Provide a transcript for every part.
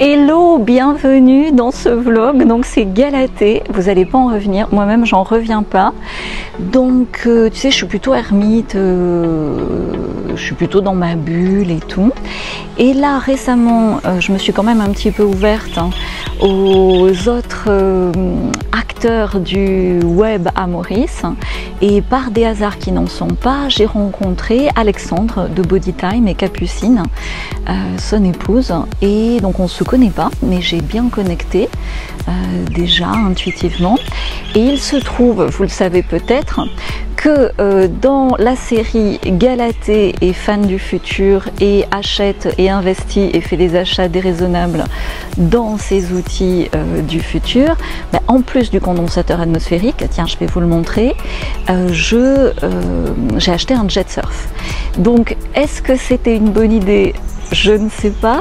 Hello, bienvenue dans ce vlog. Donc c'est Galatée, vous n'allez pas en revenir, moi-même j'en reviens pas. Donc tu sais, je suis plutôt ermite, je suis plutôt dans ma bulle et tout. Et là récemment, je me suis quand même un petit peu ouverte aux autres acteurs du web à Maurice. Et par des hasards qui n'en sont pas, j'ai rencontré Alexandre de Bodytime et Capucine, son épouse. Et donc on se connaît pas, mais j'ai bien connecté déjà intuitivement. Et il se trouve, vous le savez peut-être, que dans la série Galatée est fan du futur et achète et investit et fait des achats déraisonnables dans ces outils du futur, en plus du condensateur atmosphérique, tiens je vais vous le montrer, j'ai acheté un jet surf. Donc est-ce que c'était une bonne idée? Je ne sais pas,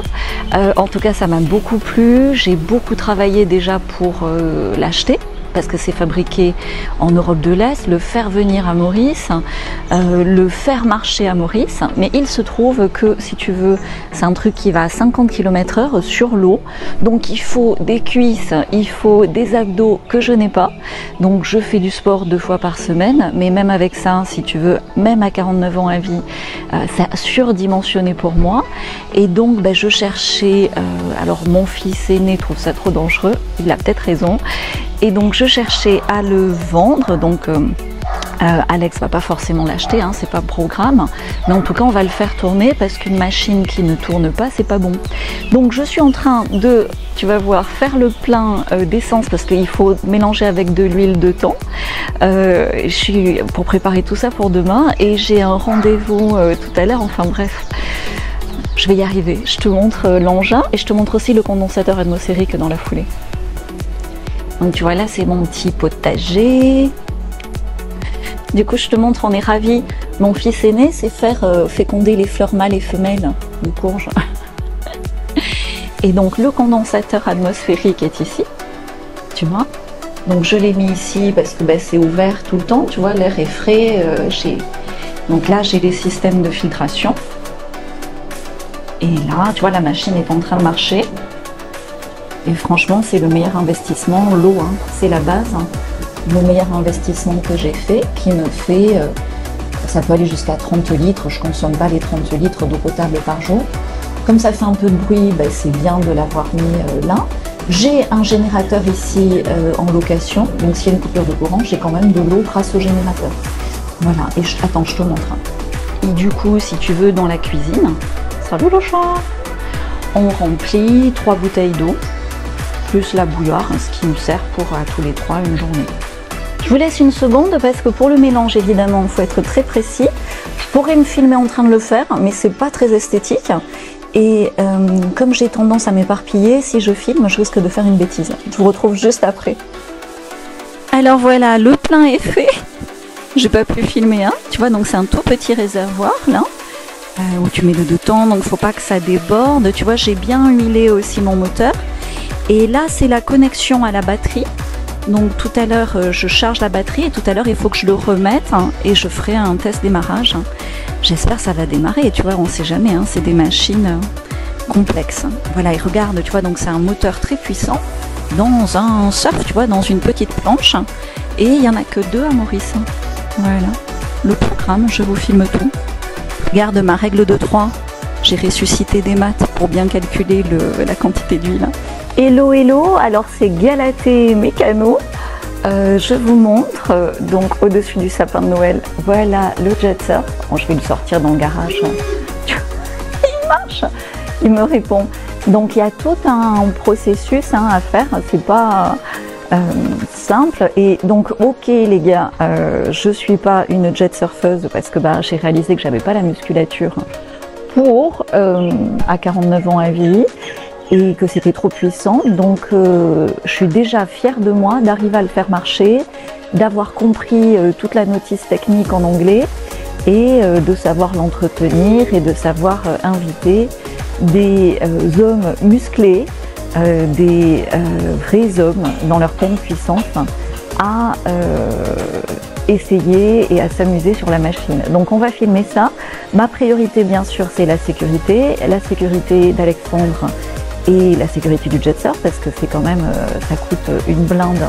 en tout cas ça m'a beaucoup plu, j'ai beaucoup travaillé déjà pour l'acheter parce que c'est fabriqué en Europe de l'Est, le faire venir à Maurice, le faire marcher à Maurice, mais il se trouve que si tu veux, c'est un truc qui va à 50 km/h sur l'eau, donc il faut des cuisses, il faut des abdos que je n'ai pas, donc je fais du sport 2 fois par semaine, mais même avec ça, si tu veux, même à 49 ans à vie, c'est surdimensionné pour moi, et donc je cherchais, alors mon fils aîné trouve ça trop dangereux, il a peut-être raison, et donc je cherchais à le vendre, donc Alex va pas forcément l'acheter, hein, c'est pas programme, mais en tout cas on va le faire tourner parce qu'une machine qui ne tourne pas, c'est pas bon. Donc je suis en train de, tu vas voir, faire le plein d'essence parce qu'il faut mélanger avec de l'huile de thon. Je suis pour préparer tout ça pour demain et j'ai un rendez-vous tout à l'heure, enfin bref. Je vais y arriver. Je te montre l'engin et je te montre aussi le condensateur atmosphérique dans la foulée. Donc tu vois là c'est mon petit potager. Du coup je te montre, on est ravis. Mon fils aîné c'est faire féconder les fleurs mâles et femelles de courge. Et donc le condensateur atmosphérique est ici, tu vois. Donc je l'ai mis ici parce que c'est ouvert tout le temps, tu vois, l'air est frais. Donc là j'ai les systèmes de filtration. Et là tu vois la machine est en train de marcher. Et franchement, c'est le meilleur investissement, l'eau, hein, c'est la base. Hein. Le meilleur investissement que j'ai fait, qui me fait, ça peut aller jusqu'à 30 litres, je ne consomme pas les 30 litres d'eau potable par jour. Comme ça fait un peu de bruit, c'est bien de l'avoir mis là. J'ai un générateur ici en location, donc s'il y a une coupure de courant, j'ai quand même de l'eau grâce au générateur. Voilà, et attends, je te montre. Et du coup, si tu veux, dans la cuisine, salut le chat, on remplit 3 bouteilles d'eau, plus la bouilloire, ce qui nous sert pour tous les 3 une journée. Je vous laisse une seconde parce que pour le mélange évidemment il faut être très précis. Je pourrais me filmer en train de le faire mais c'est pas très esthétique et comme j'ai tendance à m'éparpiller, si je filme je risque de faire une bêtise. Je vous retrouve juste après. Alors voilà, le plein est fait. J'ai pas pu filmer tu vois, donc c'est un tout petit réservoir là où tu mets le dedans, donc faut pas que ça déborde. Tu vois, j'ai bien huilé aussi mon moteur. Et là, c'est la connexion à la batterie. Donc tout à l'heure, je charge la batterie et tout à l'heure, il faut que je le remette et je ferai un test démarrage. J'espère que ça va démarrer. Et tu vois, on ne sait jamais, c'est des machines complexes. Voilà, et regarde, tu vois, donc c'est un moteur très puissant dans un surf, tu vois, dans une petite planche. Et il n'y en a que 2 à Maurice. Voilà, le programme, je vous filme tout. Regarde ma règle de 3. J'ai ressuscité des maths pour bien calculer la quantité d'huile. Hello, hello, alors c'est Galatée Mécano. Je vous montre, donc au-dessus du sapin de Noël, voilà le jet surf. Bon, je vais le sortir dans le garage. Il marche, il me répond. Donc il y a tout un processus à faire, c'est pas simple. Et donc ok les gars, je suis pas une jet surfeuse parce que j'ai réalisé que j'avais pas la musculature pour à 49 ans à vie et que c'était trop puissant, donc je suis déjà fière de moi d'arriver à le faire marcher, d'avoir compris toute la notice technique en anglais et de savoir l'entretenir et de savoir inviter des hommes musclés, des vrais hommes dans leur pleine puissance à essayer et à s'amuser sur la machine. Donc on va filmer ça. Ma priorité bien sûr c'est la sécurité d'Alexandre et la sécurité du jet surf parce que c'est quand même, ça coûte une blinde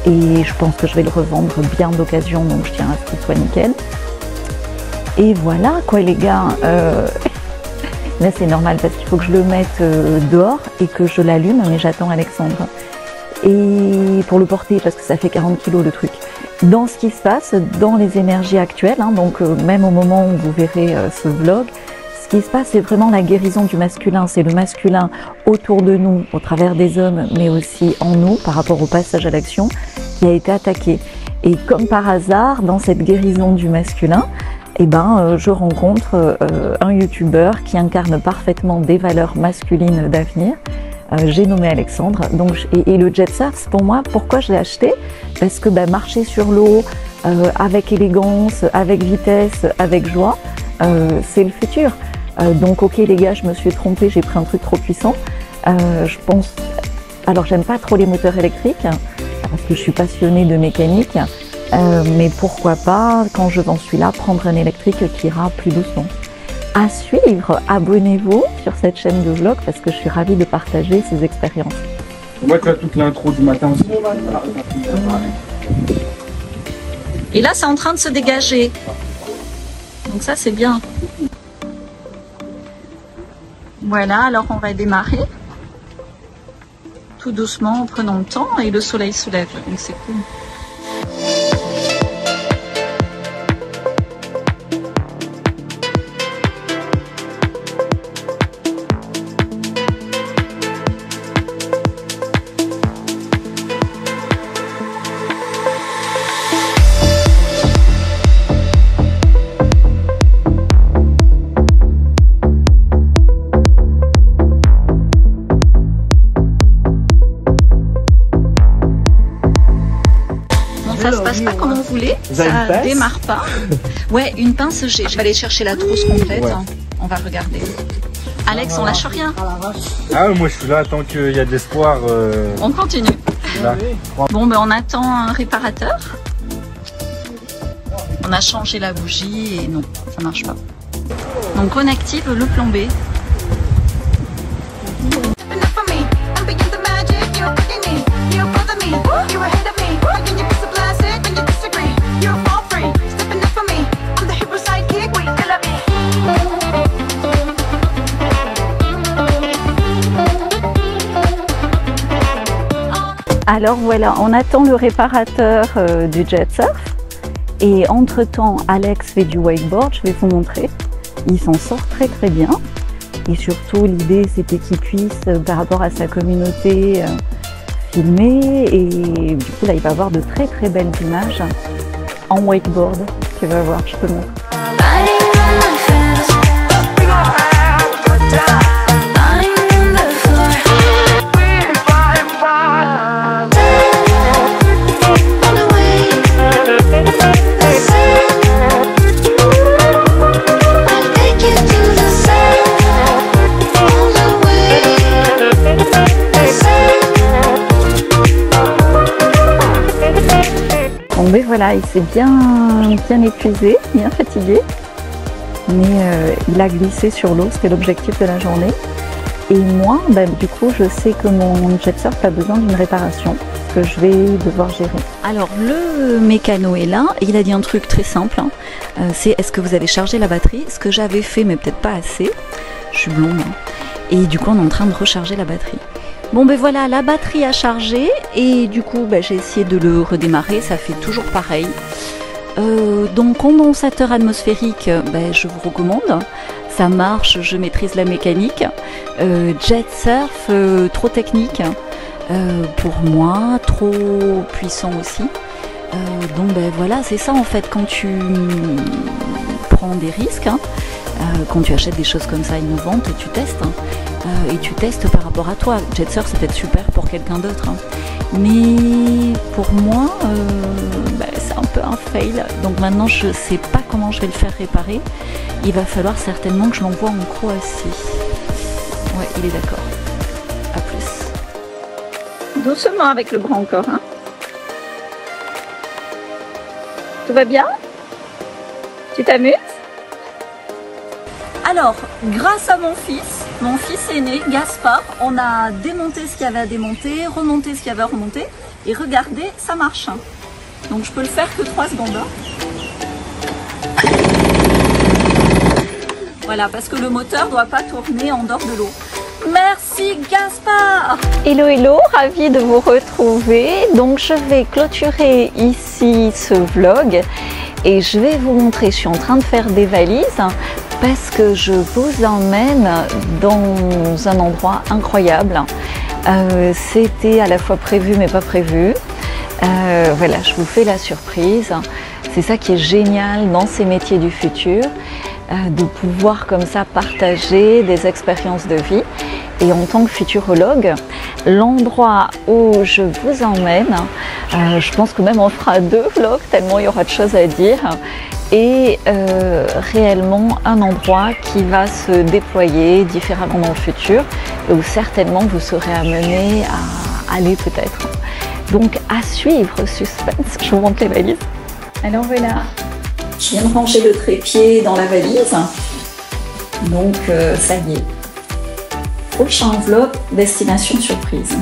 et je pense que je vais le revendre bien d'occasion, donc je tiens à ce qu'il soit nickel. Et voilà quoi les gars, là c'est normal parce qu'il faut que je le mette dehors et que je l'allume, mais j'attends Alexandre. Et pour le porter parce que ça fait 40 kg le truc. Dans ce qui se passe, dans les énergies actuelles, hein, donc même au moment où vous verrez ce vlog, ce qui se passe c'est vraiment la guérison du masculin, c'est le masculin autour de nous, au travers des hommes, mais aussi en nous par rapport au passage à l'action qui a été attaqué. Et comme par hasard, dans cette guérison du masculin, eh ben, je rencontre un youtubeur qui incarne parfaitement des valeurs masculines d'avenir. J'ai nommé Alexandre, donc, et le jet surf pour moi, pourquoi je l'ai acheté? Parce que marcher sur l'eau avec élégance, avec vitesse, avec joie, c'est le futur. Donc ok les gars, je me suis trompée, j'ai pris un truc trop puissant. Je pense, alors j'aime pas trop les moteurs électriques, parce que je suis passionnée de mécanique, mais pourquoi pas, quand je m'en suis là, prendre un électrique qui ira plus doucement. À suivre, abonnez-vous sur cette chaîne de vlog parce que je suis ravie de partager ces expériences. Moi, tu as toute l'intro du matin aussi. Et là, c'est en train de se dégager. Donc ça, c'est bien. Voilà, alors on va démarrer. Tout doucement, en prenant le temps, et le soleil se lève. Donc c'est cool. Ça se passe pas comme on voulait, ça démarre pas. Ouais, une pince G. Je vais aller chercher la trousse complète. Ouais. On va regarder. Alex, on lâche rien. Ah, moi je suis là tant qu'il y a de l'espoir. On continue. Là. Bon, on attend un réparateur. On a changé la bougie et non, ça marche pas. Donc on active le plan B. Alors voilà, on attend le réparateur du jet surf et entre-temps Alex fait du wakeboard, je vais vous montrer. Il s'en sort très très bien et surtout l'idée c'était qu'il puisse par rapport à sa communauté filmer et du coup là il va avoir de très très belles images en wakeboard. Tu vas voir, je te montre. Mais voilà, il s'est bien épuisé, bien fatigué, mais il a glissé sur l'eau, c'était l'objectif de la journée. Et moi, du coup, je sais que mon jet surf a besoin d'une réparation que je vais devoir gérer. Alors, le mécano est là, et il a dit un truc très simple, hein, c'est est-ce que vous avez chargé la batterie? Ce que j'avais fait, mais peut-être pas assez, je suis blonde, hein. Et du coup, on est en train de recharger la batterie. Bon voilà, la batterie a chargé et du coup j'ai essayé de le redémarrer, ça fait toujours pareil. Donc condensateur atmosphérique, je vous recommande, ça marche, je maîtrise la mécanique. Jet surf, trop technique pour moi, trop puissant aussi. Donc voilà, c'est ça en fait quand tu prends des risques, hein, quand tu achètes des choses comme ça innovantes, tu testes. Et tu testes par rapport à toi. Jet surf c'est peut-être super pour quelqu'un d'autre, hein. Mais pour moi c'est un peu un fail, donc maintenant je sais pas comment je vais le faire réparer. Il va falloir certainement que je l'envoie en Croatie. Ouais, il est d'accord. À plus. Doucement avec le bras encore, hein. Tout va bien? Tu t'amuses? Alors, grâce à mon fils, mon fils aîné, Gaspard, on a démonté ce qu'il y avait à démonter, remonté ce qu'il y avait à remonter, et regardez, ça marche. Donc je peux le faire que 3 secondes. Voilà, parce que le moteur ne doit pas tourner en dehors de l'eau. Merci Gaspard! Hello hello, ravie de vous retrouver. Donc je vais clôturer ici ce vlog et je vais vous montrer, je suis en train de faire des valises parce que je vous emmène dans un endroit incroyable. C'était à la fois prévu mais pas prévu. Voilà, je vous fais la surprise. C'est ça qui est génial dans ces métiers du futur, de pouvoir comme ça partager des expériences de vie. Et en tant que futurologue, l'endroit où je vous emmène, je pense que même on fera 2 vlogs tellement il y aura de choses à dire, et réellement un endroit qui va se déployer différemment dans le futur et où certainement vous serez amené à aller peut-être. Donc à suivre, suspense, je vous montre les valises. Alors voilà, je viens de ranger le trépied dans la valise, donc ça y est. Prochain enveloppe, destination surprise.